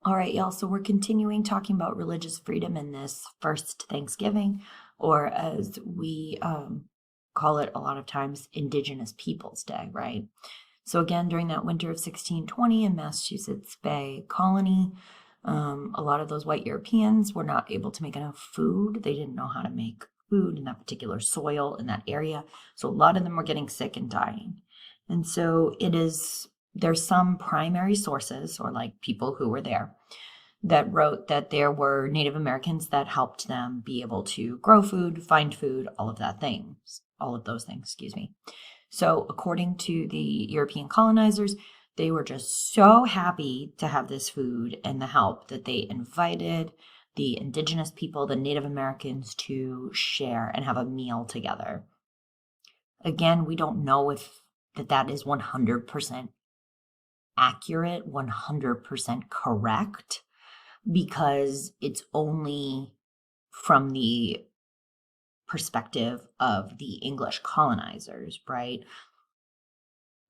All right, y'all. So we're continuing talking about religious freedom in this first Thanksgiving, or as we call it a lot of times, Indigenous Peoples Day, right? So again, during that winter of 1620 in Massachusetts Bay Colony, a lot of those white Europeans were not able to make enough food. They didn't know how to make food in that particular soil in that area. So a lot of them were getting sick and dying. And so there's some primary sources, or like people who were there, that wrote that there were Native Americans that helped them be able to grow food, find food, all of those things, excuse me. So according to the European colonizers, they were just so happy to have this food and the help that they invited the indigenous people, the Native Americans, to share and have a meal together. Again, we don't know if that is 100% accurate, 100% correct, because it's only from the perspective of the English colonizers, right?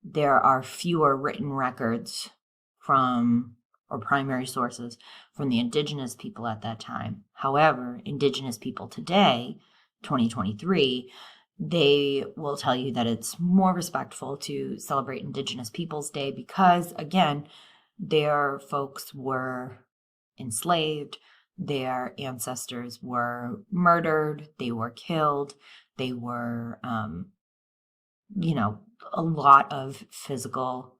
There are fewer written records from, or primary sources from, the indigenous people at that time. However, indigenous people today, 2023, they will tell you that it's more respectful to celebrate Indigenous Peoples Day because, again, their folks were enslaved, their ancestors were murdered, they were killed, they were, a lot of physical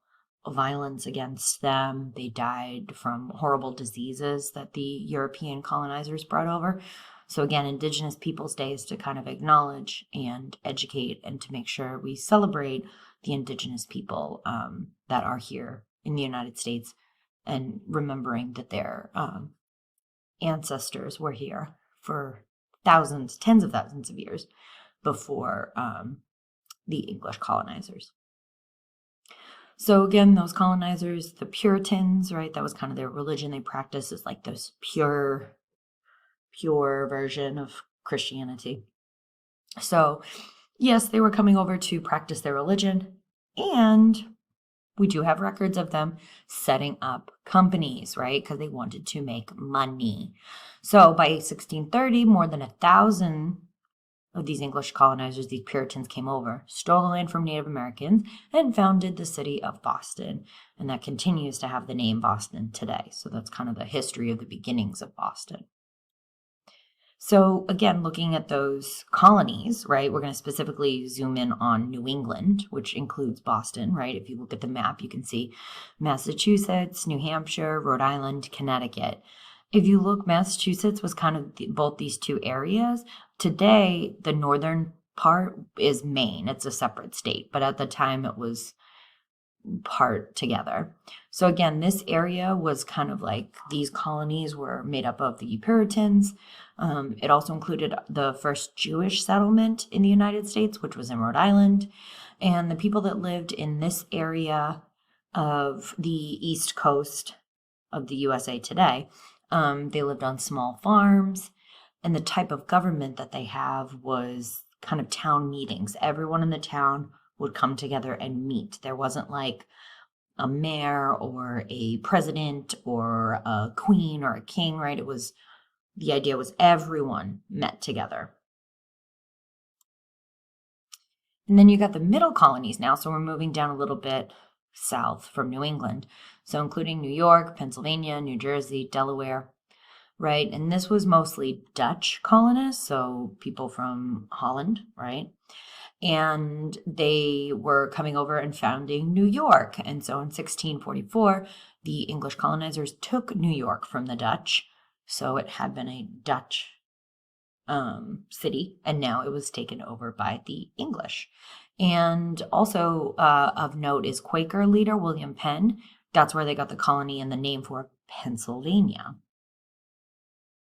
violence against them. They died from horrible diseases that the European colonizers brought over. So again, Indigenous Peoples Day is to kind of acknowledge and educate and to make sure we celebrate the Indigenous people that are here in the United States, and remembering that their ancestors were here for thousands, tens of thousands of years before the English colonizers. So again, those colonizers, the Puritans, right, that was kind of their religion. They practiced as like this pure version of Christianity. So yes, they were coming over to practice their religion, and we do have records of them setting up companies, right, because they wanted to make money. So by 1630, more than 1,000 of these English colonizers, these Puritans, came over, stole the land from Native Americans, and founded the city of Boston. And that continues to have the name Boston today. So that's kind of the history of the beginnings of Boston. So again, looking at those colonies, right, we're going to specifically zoom in on New England, which includes Boston, right? If you look at the map, you can see Massachusetts, New Hampshire, Rhode Island, Connecticut. If you look, Massachusetts was kind of both these two areas. Today, the northern part is Maine. It's a separate state, but at the time it was part together. So again, this area was kind of like, these colonies were made up of the Puritans. It also included the first Jewish settlement in the United States, which was in Rhode Island. And the people that lived in this area of the East Coast of the USA today, they lived on small farms, and the type of government that they have was kind of town meetings. Everyone in the town would come together and meet. There wasn't like a mayor or a president or a queen or a king, right? The idea was everyone met together. And then you got the middle colonies now. So we're moving down a little bit south from New England. So including New York, Pennsylvania, New Jersey, Delaware, right? And this was mostly Dutch colonists, so people from Holland, right? And they were coming over and founding New York. And so in 1644, the English colonizers took New York from the Dutch. So it had been a Dutch city, and now it was taken over by the English. And also of note is Quaker leader William Penn. That's where they got the colony and the name for Pennsylvania.